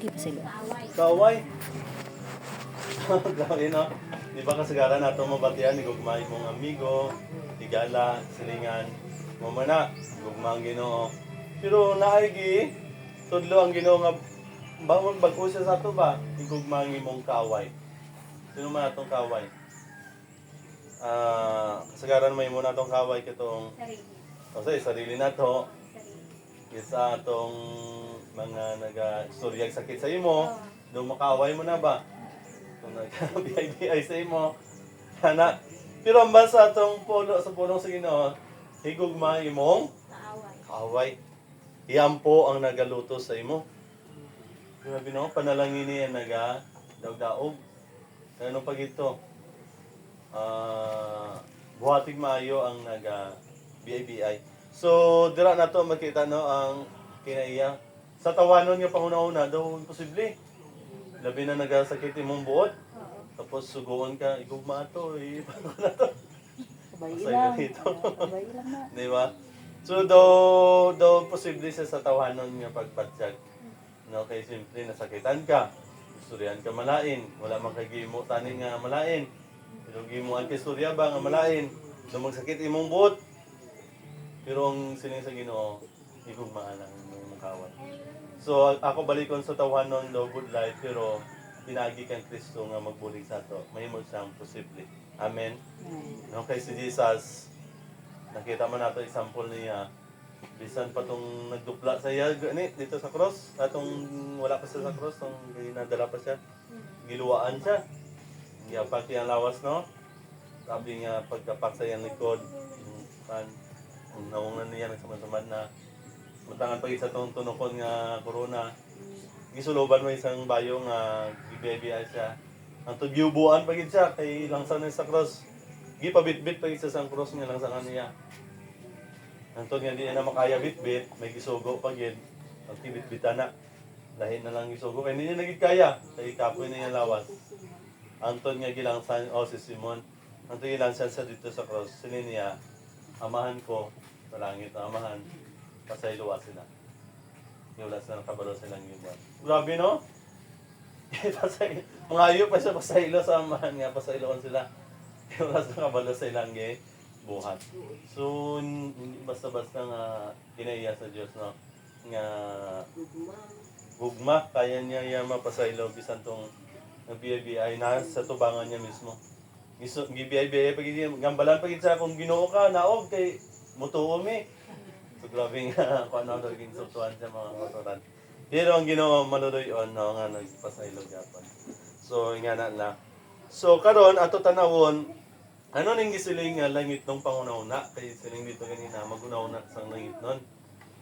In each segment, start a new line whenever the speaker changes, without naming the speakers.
Sige pa sila.
Kaway. Grabe no. Di ba kasagaran nato mabatian ni gugmay mong amigo, tigala, silingan, mamana, gugmang Ginoo. Pero naay tudlo ang Ginoo nga bawon bago siya sa ato ba? Igugmangi mong kaway. Sino man atong kaway? Kasagaran may muna atong kaway kitong kasi sarili nato. Isa atong mga naga-istoryag sakit sa imo, do makaway mo na ba? Kung nag-BI sa imo, hana. Pero ang basa atong sa pulong sa Ginoo, higugma imong kaway. Iyampo ang nagaluto sa imo. Grabe no, panalangin niya naga-daog. Ano pag ito? Buhatig maayo ang naga-BI. So, dira na to makita no ang kinaiya. Sa tawanon nga panguna-una daw imposible. Labi na nagasakit imong buot. Tapos suguon ka, igugma to, paano na to?
Sabay
Masaya
ilang.
dito.
Sabay ilang na.
Di ba? So, daw posible siya sa tawanon nga pagpatsag. No, kay simple nasakitan ka. Istoryan ka malain. Wala man kay gimo tanin nga malain. Pero gimuan kay istorya ba nga malain. So, magsakit imong buot. Pero ang sining sa Ginoo, igugmaan lang ng kawan. So ako balikon sa tawanon no good life pero pinagi kang Kristo nga magbulig sa ato. Mahimo siyang posible. Amen. No kay si Jesus nakita man nato example niya bisan pa tong nagdupla sa iya gani dito sa cross atong wala pa siya sa cross tong ginadala pa siya giluwaan siya giapak ang lawas no sabi nga pagkapak sa iyang likod pan naungan niya nagsamad-samad na matangan pa isa tong tunokon nga corona. Gisuloban mo isang bayo nga gibebiyay siya. Ang tugyubuan pa gid siya kay langsan sa cross. Gipabitbit pa gid sa cross nga langsan niya. Antod nga di na makaya bitbit, may gisugo pa gid. Ang tibit-bitan na. Lahi na lang gisugo kay hindi niya nagid kaya kay kapoy na niya lawas. Antod nga gilangsan si Simon. Antod gilangsan sa dito sa cross. Sini niya amahan ko sa langit na amahan, pasayloa sila. Iulas na nakabalo silang yuban. Grabe no? Pasay, mga ayo pa siya pasaylo sa amahan nga, pasayloan sila. Iulas na nakabalo silang buhat. So, hindi basta-basta nga kinaiya sa Diyos, no? Nga gugma, kaya niya mapasaylo, bisan tong BIBI na sa tubangan niya mismo. Gibiyay-biyay pag gambalan pag sa kung Ginoo ka naog kay mutuo mi. So grabe nga kung ano daw ging sutuan sa mga motoran. Pero ang Ginoo manuloy-on no nga nagpasaylog gyapon. So nga na. So karon ato tanawon ano ning gisiling nga langit nung pangunauna kay siling dito kanina magunauna sa langit nun.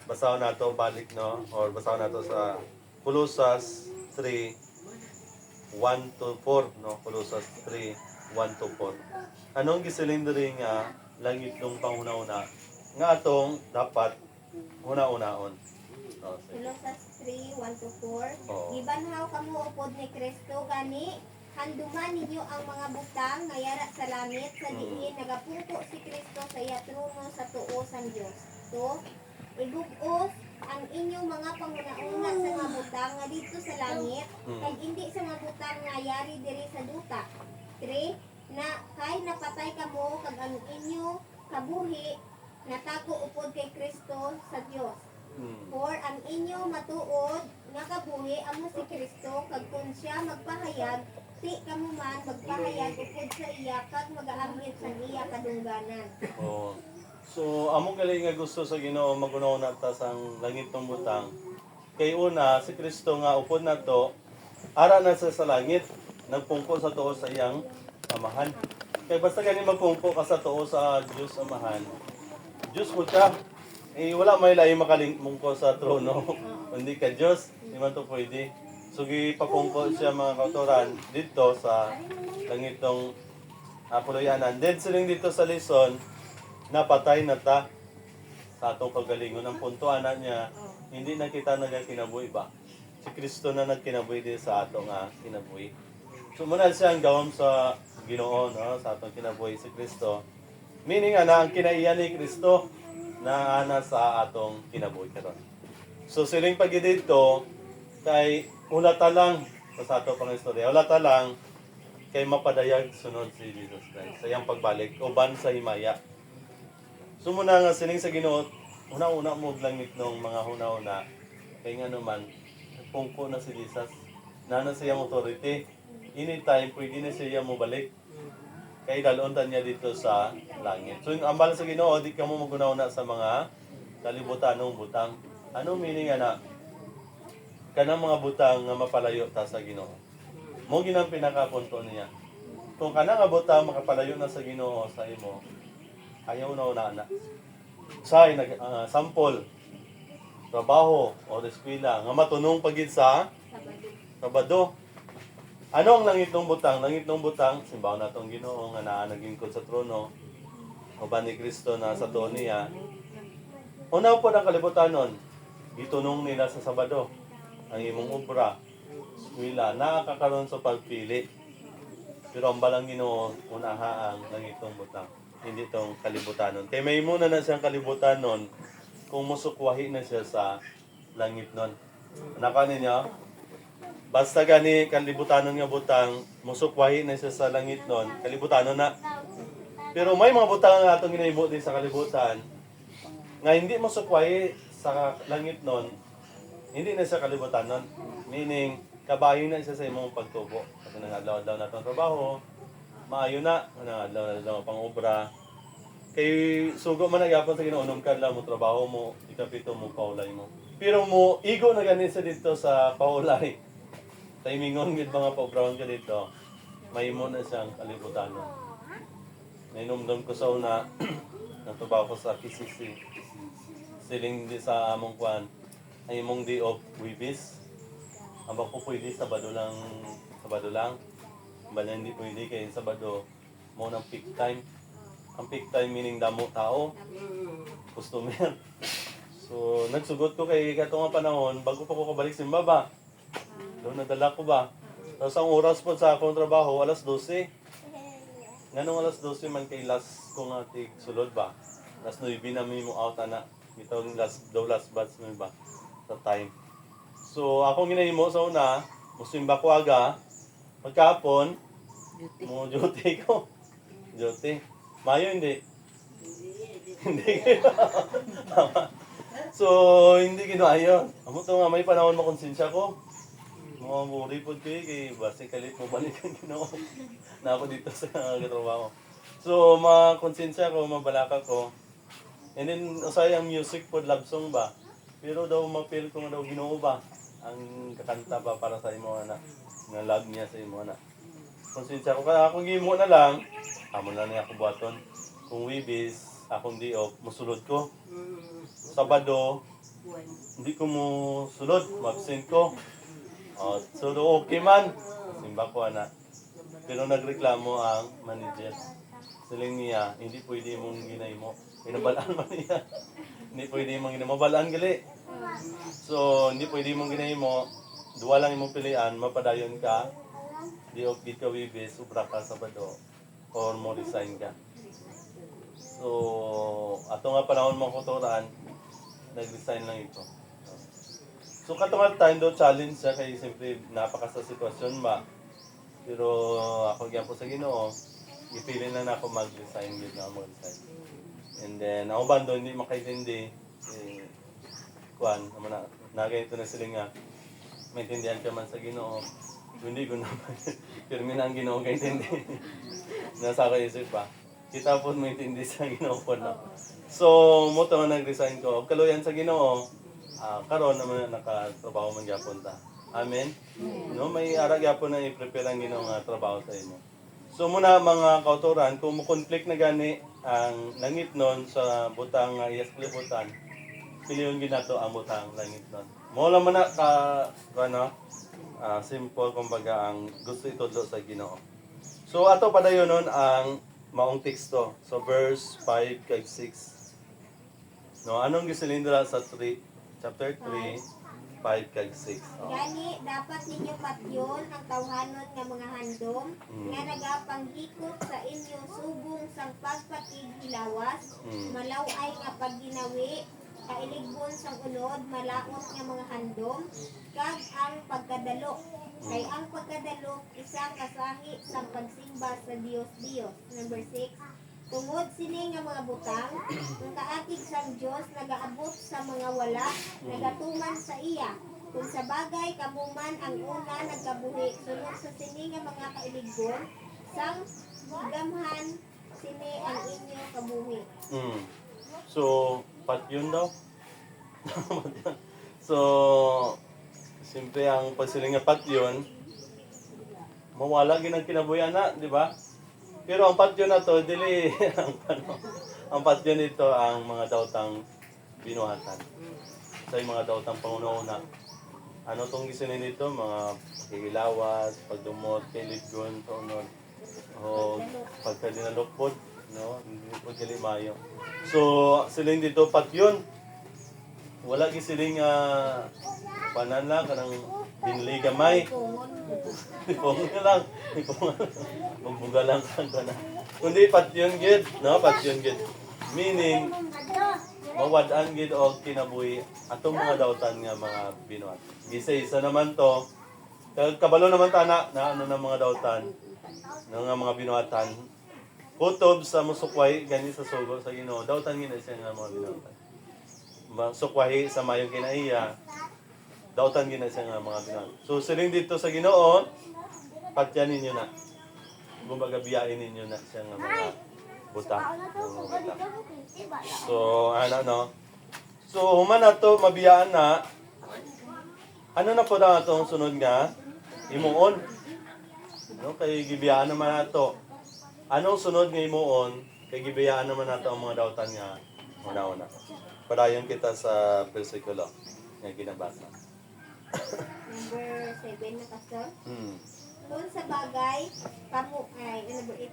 Basahon nato balik no or basahon nato sa Colossus 3:1-4 no Colossus 3:1-4. Anong gisiling diri nga langit nung pangunauna nga atong dapat una-unaon.
Colossus 3:1-4.
Oo.
Gibanhaw kamo upod ni Kristo gani handuman ninyo ang mga butang nga yara sa langit sa diin nagapungko si Kristo sa iya trono sa tuo sang Dios. 2. Igugos ang inyong mga pangunauna sa mga butang nga dito sa langit kag hindi sa mga butang nga yari diri sa duta. 3. Na kay napatay kamo kag ang inyo kabuhi natago upod kay Kristo sa Dios. 4. Ang inyo matuod nga kabuhi amo si Kristo kag kun siya magpahayag ti kamo man magpahayag upod sa iya kag magaamhit sa iya kadungganan.
Oh. So amo gali nga gusto sa Ginoo magunaw ta sang langit ng butang. Kay una si Kristo nga upod nato ara na sa langit nagpungko sa tuo sa iyang amahan. Kay basta gani magpungko ka sa tuo sa Dios amahan. Diyos mo siya. Wala may lain makalingmungko sa trono. Hindi ka Diyos. Hindi man to pwede. So, gipapungko siya mga kautoran dito sa langit ng Apoloyanan. Then, siling dito sa lesson, napatay na ta sa atong kagalingon. Ang puntuan na niya, hindi na kita nagkinabuhi ba? Si Kristo na nagkinabuhi din sa atong kinabuhi. So, muna siya ang gawam sa Ginoo, no? Sa atong kinabuhi si Kristo. Meaning, ang kinaiyan ni Kristo na ana sa atong kinabuhi karon. So siling pag dito kay ulata lang, sa ato pang istorya, ulata lang, kay mapadayag sunod si Jesus Christ sa iyang pagbalik, uban sa himaya. Sumuna nga sining sa Ginoo, una-una mo langit nung mga huna-una, kay nga naman, pungko na si Jesus, na siyang authority. Anytime, pwede na siya mo balik. Kay daluntan niya dito sa langit. So, yung ambal sa Ginoo, di ka mo magunauna sa mga kalibutanong butang. Ano meaning na? Kanang mga butang nga mapalayo ta sa Ginoo. Mo ginang pinakapunto niya. Kung kanang nga butang makapalayo na sa Ginoo sa imo, ayaw na una. Say sample trabaho o eskwela nga matunong pagid sa Sabado. Ano ang langit ng butang? Langit ng butang, simbahan na itong Ginoo nga naa nagingkod sa trono, uban ni Kristo na sa tuon niya. Una po ng kalibutanon, gitunong nila sa Sabado ang imong obra, eskwela, nakakaroon sa pagpili. Pero ang balang Ginoo, unaha ang langit ng butang, hindi itong kalibutanon. Kaya may muna na siyang kalibutanon kung musukwahi na siya sa langit nun. Naka ninyo? Basta gani kalibutanon nga butang, musukwahi na siya sa langit nun, kalibutanon na. Pero may mga butang nga atong ginahimo din sa kalibutan, nga hindi musukwahi sa langit nun, hindi na siya kalibutanon. Meaning, kabahin na siya sa imong pagtubo. Kasi nangadlaw-adlaw na itong trabaho, maayo na, nangadlaw-adlaw pang obra. Kay sugo man nagyapon sa ginuunom ka lang mo trabaho mo, ikapito mo paulay mo. Pero mo, igo na ganit sa dito sa paulay. Timingon gid mga paubrawan ka dito, may mo na siyang kalibutanon. Nainumdum ko sa una, natubaw ko sa PCC. Siling di sa among kwan, ay imong day of Wibis. Aba ko pwede Sabado lang. Bala hindi pwede kay Sabado, mo ng peak time. Ang peak time meaning damo tao, customer. So, nagsugot ko kay katong nga panahon, bago pa ko kabalik simba ba. Doon nadala ko ba? Tapos ang oras po sa akong trabaho, alas 12. Nganong alas 12 man kay last kong ating sulod ba? Last 9 na mo out na. Ito yung last batch mo ba? Sa time. So, akong ginahimo sa una, musimba ko aga. Pagkapon, mo duty ko. Duty. Mayo hindi. Hindi. So, hindi ginawa amo to nga may panahon makonsensya ko. Mga muri po kay base kalit mo balik ang Ginoo. Na ako dito sa trabaho. So, makonsensya ko, mabalaka ko. And then, usay ang music po, love song ba? Pero daw mapil ko nga daw Ginoo ba? Ang kakanta ba para sa imo anak? Nga love niya sa imo anak. Konsensya ko, kaya akong gimo na lang. Amo na niya ako buhaton. Kung Wibis, akong di off, musulod ko. Sabado, hindi ko mo sulod, mabsent ko. So okay man, simba ko anak. Pero nagreklamo ang manager. Siling niya, hindi pwede mong ginahimo. Pinabalaan man niya. Hindi pwede mong ginahimo. Mabalaan gali. So, hindi pwede mong ginahimo. Duwa lang imong pilian, mapadayon ka. Di ka Wibis, ubra ka Sabado. Or mo resign ka. So, ato nga panahon mong kuturan, nag-resign lang ito. So, katong time do challenge siya kay siyempre napaka sa sitwasyon ba. Pero ako gyapon sa Ginoo, ipili na ako mag-resign gid na mag-resign. And then ako bando hindi makaintindi kuan naman na ganito na sila nga maintindihan ka man sa Ginoo. Hindi ko naman pirmi na ang Ginoo kay intindi. Nasa kaisip pa. Kita po maintindihan sa Ginoo po na. So, mo to nag-resign ko. Kaluyan sa Ginoo. Karon naman nakatrabaho man gyapon ta. Amen. No, may ara gyapon na i-prepare ang Ginoo nga trabaho sa imo. So muna mga kauturan, kung mo conflict na gani ang langit nun sa butang nga iyas kalibutan, piliyon ginato ang butang langit nun. Mo lang man na simple kumbaga ang gusto itudlo sa Ginoo. So ato padayon nun ang maong teksto. So verse 5 kag 6. No, anong gisilin dira sa chapter 3, 5 kag 6.
Gani, dapat ninyo patyon ang tawhanon nga mga handom nga nagapanghikot sa inyo subong sang pagpakighilawas, malaway nga pagginawi, kailigbon sang unod malaot nga mga handom kag ang pagkadalo. Kay ang pagkadalo isang kasahi sa pagsimba sa Dios. Number 6. Tungod sini nga mga butang, ang kaakig sang Dios nagaabot sa mga wala, nagatuman sa iya. Kung sa bagay kamuman ang una nagkabuhi, sunod sa sini nga mga kailigbon, sang gamhan sini ang inyo kabuhi.
So, pat yun daw. So, siyempre ang pagsiling nga pat yun, mawala ginang kinabuyan na, di ba? Pero ang pat yun na to, dili, ang pat yun ito ang mga daotang binuhatan. Sa mga daotang pangunauna. Ano tong gisinin nito? Mga kilawas, pagdumot, kiligyon, taunod. O pagkadinalukpod, no? Hindi po dili mayo. So, siling dito pat yun. Wala gisiling panan lang kanang binli gamay. Ipong lang. Magbuga lang ka na. Kundi pat yun gid, no? Pat yun gid. Meaning mawad-an gid og kinabuhi atong mga dautan nga mga binuhat. Isa-isa naman to. Kabalo naman tana na ano ng mga dautan nga mga binuhatan. Kutob sa musukway gani sa sugo sa Ginoo. Dautan gid siya nga mga binuhatan. Sukwahi sa mayong kinaiya. Dautan gid siya nga mga binuhatan. So siling dito sa Ginoo, patyan ninyo na. Kumbaga biyain ninyo na siya nga mga buta. So, ano no? So, human na to, mabiyaan na. Ano na po na itong sunod nga? Imuon. No? Kay gibiyaan naman na to. Anong sunod nga imuon? Kay gibiyaan naman na to ang mga dautan nga una-una. Padayon kita sa versikulo nga ginabasa.
Number 7 na pastor. Kung sa bagay, number 8.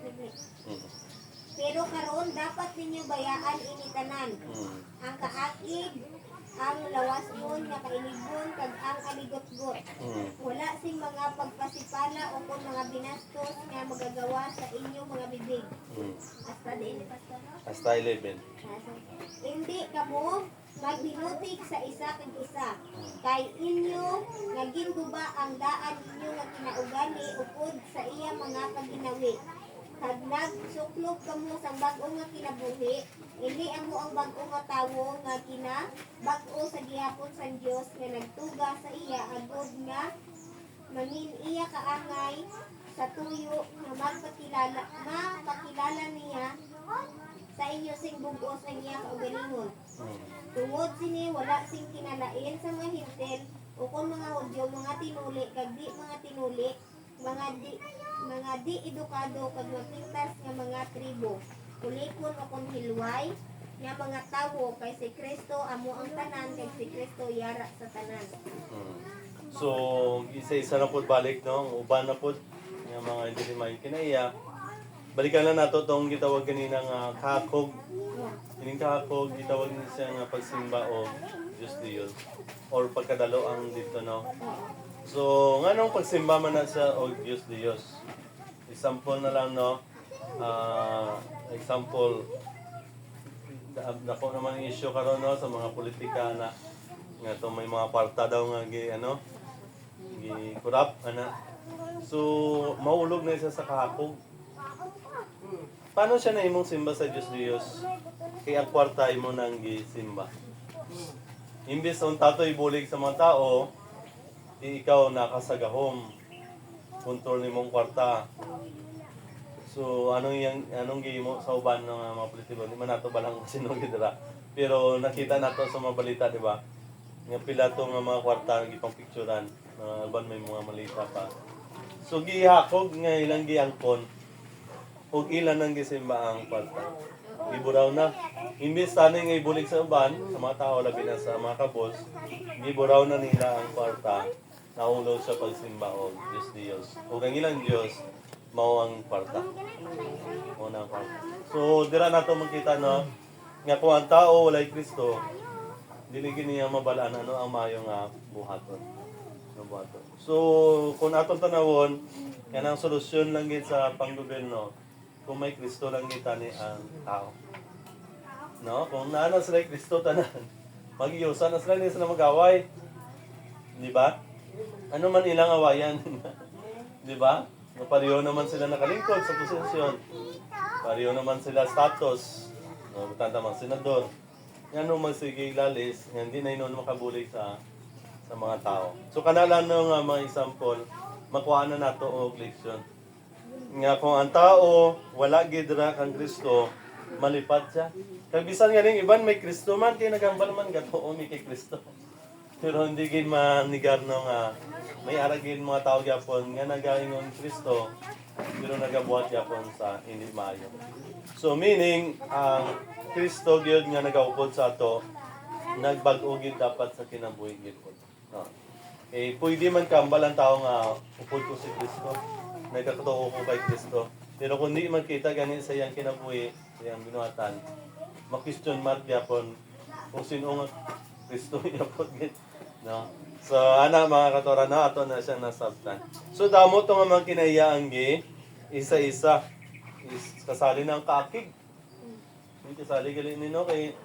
Pero karon dapat ninyo bayaan ini tanan. Ang kaakig, ang lawasmon nga kailigbon kag ang aligot-got. Wala sing mga pagpasipala o kung mga binastos nga magagawa sa inyong mga bibig. Hasta din pastor.
Hasta 11.
Hindi kamo magbinutik sa isa kag isa. Kay inyo nga ginguba ang daan ninyo nga kinaugani upod sa iya mga paginawi. Pag nagsuklog kamo sa bag-o nga kinabuhi, hindi amo ang bag-o nga tawo nga bag-o sa gihapon sa Dios nga nagtuga sa iya agod nga manin iya kaangay sa tuyo nga mapakilala niya sa inyo sing bug-os ang iya kaugalingon. Tungod sini wala sing kinalain sa mga hintel o kung mga Hudyo, mga tinuli, kag di mga tinuli, mga di edukado kag mapintas nga mga tribo. Kulikon o kung hilway nga mga tawo kay si Kristo amo ang tanan kay si Kristo yara sa tanan.
So, isa-isa na po balik, no? Uban na po nga mga hindi rin kinaiya. Balikan na nato itong gitawag kanina nga kakog. Kining kakog, gitawag niya siya nga pagsimba o Diyos. Or pagkadalo ang dito, no? So, nga nung pagsimba man na siya o Diyos. Example na lang, no? Example, nako naman issue karon no sa mga politika na nga to may mga kwarta daw nga gi corrupt ana. So maulog na siya sa kahakog. Paano siya na imong simba sa Diyos? Kaya ang kwarta imo nang gisimba. Imbes on tato ibulig sa mga tao, di ikaw nakasagahom. Kontrol nimong kwarta. So anong gimo sa uban ng mga politiko? Di man nato balang sino gidra. Pero nakita nato sa mga balita, di ba? Nga pila to nga mga kwarta gipang picturean. Uban may mga malita pa. So gihakog nga ilang giangkon. Og ilan ang gisimba ang kwarta. Giburaw na. Imbes tani nga ibulig sa uban, sa mga tao labi na sa mga kabos, giburaw na nila ang kwarta. Naulog sa pagsimba o Diyos. O ang ilang Diyos, mao ang kwarta. Una ang kwarta. So, dira nato makita, no? Nga kung ang tao walay Kristo, dili niya mabalaan ano ang maayo nga buhaton. So, kung atong tanawon, yan ang solusyon lang gid sa panggobyerno. Kung may Kristo lang gid tani ang tao. No? Kung naano sila Kristo tanan, Mag-iusan na sila, hindi sila mag-away. Di ba? Ano man ilang awayan. Di ba? Pareho naman sila nakalingkod sa posisyon. Pareho naman sila status. Butanta mga senador. Yan nung magsigig lalis, hindi na yun makabuli sa mga tao. So kanalan ng mga example, makuha na nato og leksyon. Nga kung ang tao wala gidra kang Kristo, malipad siya. Kag bisan nga ning iban may Kristo man kay nagambal man gatoo mi kay Kristo. Pero hindi gid manigar no nga may aragin mga tao gyapon nga nagaingon Kristo pero nagabuhat gyapon sa hindi maayo. So meaning ang Kristo gyud nga nagaupod sa ato nagbag-o gid dapat sa kinabuhi gid pod. No. Pwede man kambal ang tao nga upod ko si Kristo. Nagkatotoo ko kay Kristo. Pero kung di man kita gani sa iyang kinabuhi, sa iyang binuhatan, ma-question mark gyapon kung sino nga Kristo yapon gid. No. So ana mga katoran na ato na siya nasabtan. So damo to nga mga kinaiyaang gi isa-isa is kasali ng kaakig. Hindi kasali gali nino kay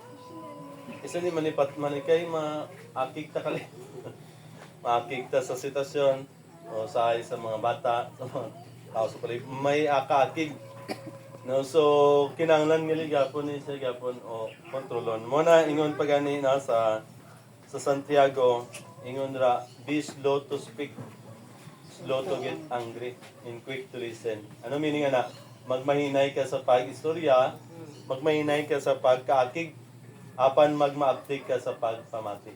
isa ni manipat manikay maakig ta kali. Maakig ta sa sitwasyon o sa mga bata, sa mga tao sa palibot. May akaakig. No, so kinahanglan gali gyapon ni siya gyapon o kontrolon. Muna ingon pagani na sa Santiago, ingon ra, be slow to speak, slow to get angry, and quick to listen. Ano meaning ana? Magmahinay ka sa pag-istorya, magmahinay ka sa pagkaakig, apan magmaaktig ka sa pagpamati.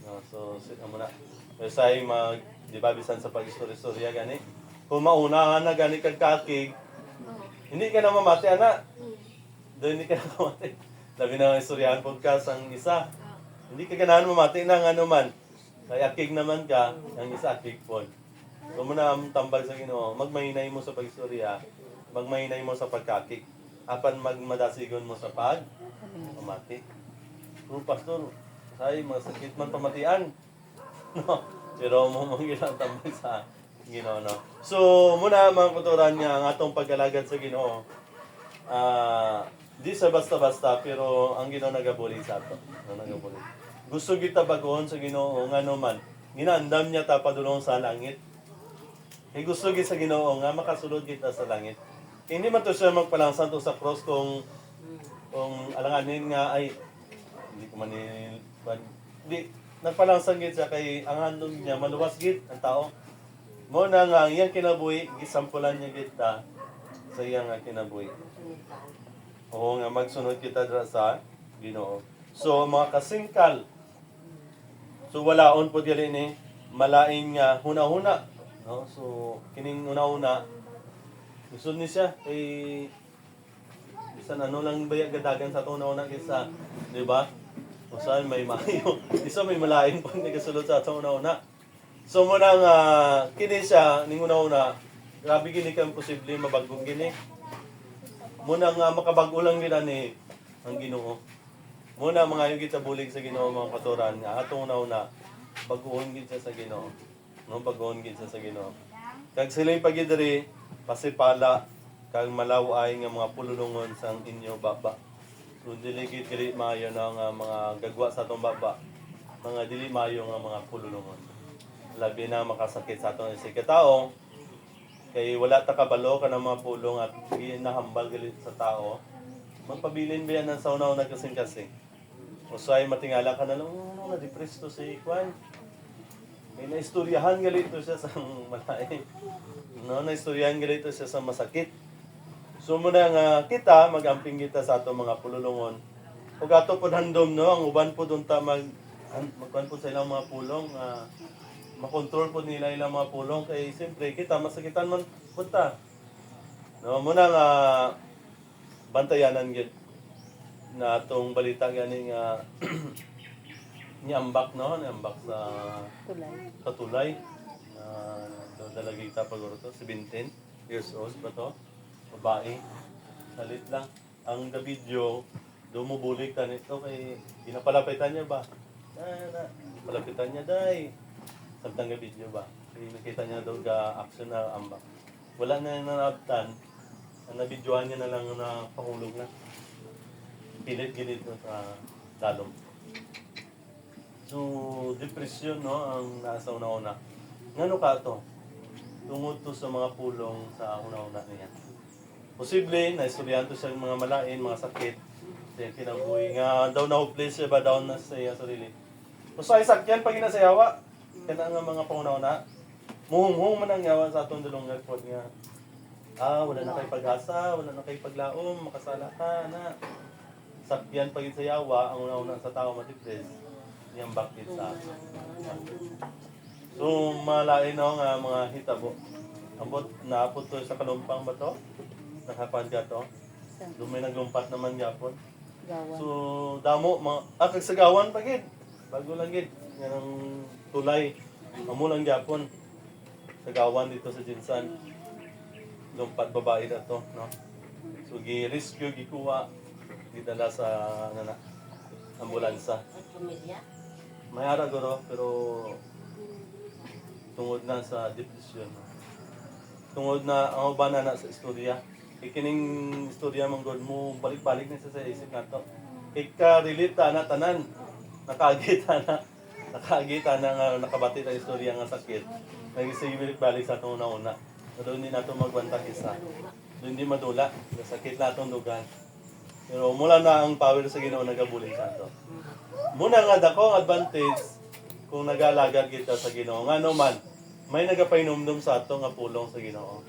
No, so amo na. Say di ba bisan sa pag-istorya gani? Kung maunahan na gani kag kaakig, hindi ka na mamati ana. Doon hindi ka na mamati. Labi na istoryahan podcast ang isa. Hindi ka ganahan mamati ng ano man. Kaya akig naman ka, ang isa akig po. Kung mo na tambal sa Ginoo, magmahinay mo sa pag-istorya, magmahinay mo sa pagkakig. Apan magmadasigon mo sa pamati. Kung pastor, say masakit man pamatian. No. Pero mo mangilang tambal sa Ginoo, no. So muna mga kuturan niya ang atong pag-alagad sa Ginoo. Di sa basta-basta pero ang Ginoo nagabuli sa ato. Nagabuli. Gusto kita baguhon sa Ginoo ngano man. Ginaandam niya ta padulong sa langit. Gusto gid sa Ginoo nga makasulod kita sa langit. Hindi man to siya magpalangsan to sa cross kung alanganin nga ay hindi ko man di nagpalangsan gid siya kay ang handog niya maluwas gid ang tao. Mo na nga iyang kinabuhi gisampulan niya gid ta sa iyang kinabuhi. Oo nga magsunod kita dira sa Ginoo. So mga kasingkal, so walaon po dili ni malaing nga huna-huna, no? So kining una-una isud ni siya kay bisan ano lang baya gadagan sa una-una kaysa, di ba? Kung saan may mayo, isa may malaing pag nagasulod sa una-una. So mo nang kini siya ning una-una, grabe gini kang posible mabagong gini. Muna nga makabag-o lang nila ni ang Ginoo. Muna mga yung kita bulig sa Ginoo mga katuran nga atong una-una baguhon gid siya sa Ginoo. No baguhon gid siya sa Ginoo. Kag sila'y pagidiri pasipala kag malaway nga mga pululungon sang inyo baba. So dili gid maayo na nga mga gagwa sa atong baba. Mga dili maayo nga mga pululungon. Labi na makasakit sa atong isig tao. Kay wala ta kabalo ka ng mga pulong at ginahambal gali sa tao. Magpabilin ba yan ng saunaw na kasing-kasing? Usay matingala ka na lang, na-depress to si Kwan. May naistoryahan galito siya sa malay. No, naistoryahan galito siya sa masakit. So muna nga kita, magamping kita sa ato mga pululungon. Kung ato po handom, no, ang uban po doon ta magkuhan po sa ilang mga pulong, makontrol po nila ilang mga pulong. Kaya siyempre kita, masakitan man punta. No, muna nga bantayanan gid na atong balita gani nga niambak no niambak sa Katulay na dalagita paguro to 17 years old ba to babae salit lang ang video dumubulig ta nito kay ginapalapitan niya ba palapitan niya dai samtang ga video ba kay nakita niya daw ga action na ambak wala na nanabtan ang nabidyohan niya na lang na pahulog na. Pilit-gilit na sa dalom. So, depression, no, ang nasa una-una. Ngano ka to? Tungod to sa mga pulong sa una-una niya. Posible, naistoryahan to siya mga malain, mga sakit. Siya kinabuhi nga, daw na hopeless siya ba, daw na sa iya sarili. Kung sa isakyan, pag inasayawa, kaya nga mga pangunauna, muhung-hung man ang yawa sa atong dulungan po nga. Wala na kay pag-asa, wala na kay paglaom, makasala ka na. Sakyan pag isayawa, ang una-una sa tao matipres, niyang bakit sa so, malain no, nga mga hitabo. Ambot, naapot to sa kalumpang ba to? Nakapan ka to? Doon may naglumpat naman yapon.
Gawan.
So, damo, kagsagawan pa gid. Bago lang gid. Yan ang tulay. Amo lang yapon. Sagawan dito sa Jinsan. Lumpat babae na to, no? So, gi-rescue, gikuha. Gidala sa, ambulansa. May ara guro, pero tungod na sa depression. Tungod na ang uban na sa istorya. Ikining istorya mong God mo, balik-balik na sa isip na to. Ika-relate na tanan. Nakagita na nga nakabati na istorya nga sakit. Nag-isip balik sa itong una-una. Doon din nato magbantag isa. Doon din madula. Sakit na itong dugan. Pero mula na ang power sa Ginoo nagabuling sa ito. Muna nga dako ang advantage kung nag-alagad kita sa Ginoo. Nga naman, may nagapainomdom sa ato nga pulong sa Ginoo.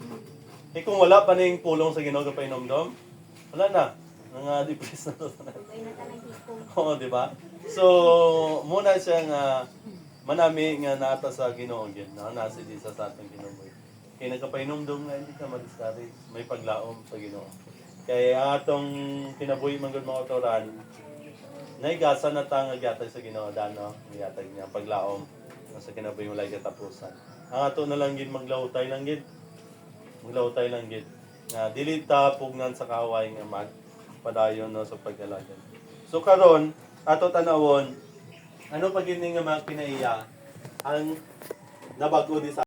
Kung wala pa ning pulong sa Ginoo gapainomdom, wala na. Nang-depress na to. Oo, di ba? So, muna siya nga manami nga nata sa Ginoo gyud, no? Nasa di sa atong Ginoo. Kaya nagapainomdom nga hindi ka ma-discourage, may paglaom sa Ginoo. Kaya atong kinabuhi man gud mga otoran, naigasa na ta nga gyatag sa Ginoo dano, gyatag niya paglaom sa kinabuhi walay katapusan. Ang ato na lang gid maglawtay lang gid. Maglawtay lang gid. Nga dili ta pugnan sa kaway nga magpadayon no sa pag-alagad. So karon ato tanawon ano pag nga mga kinaiya ang nabago di sa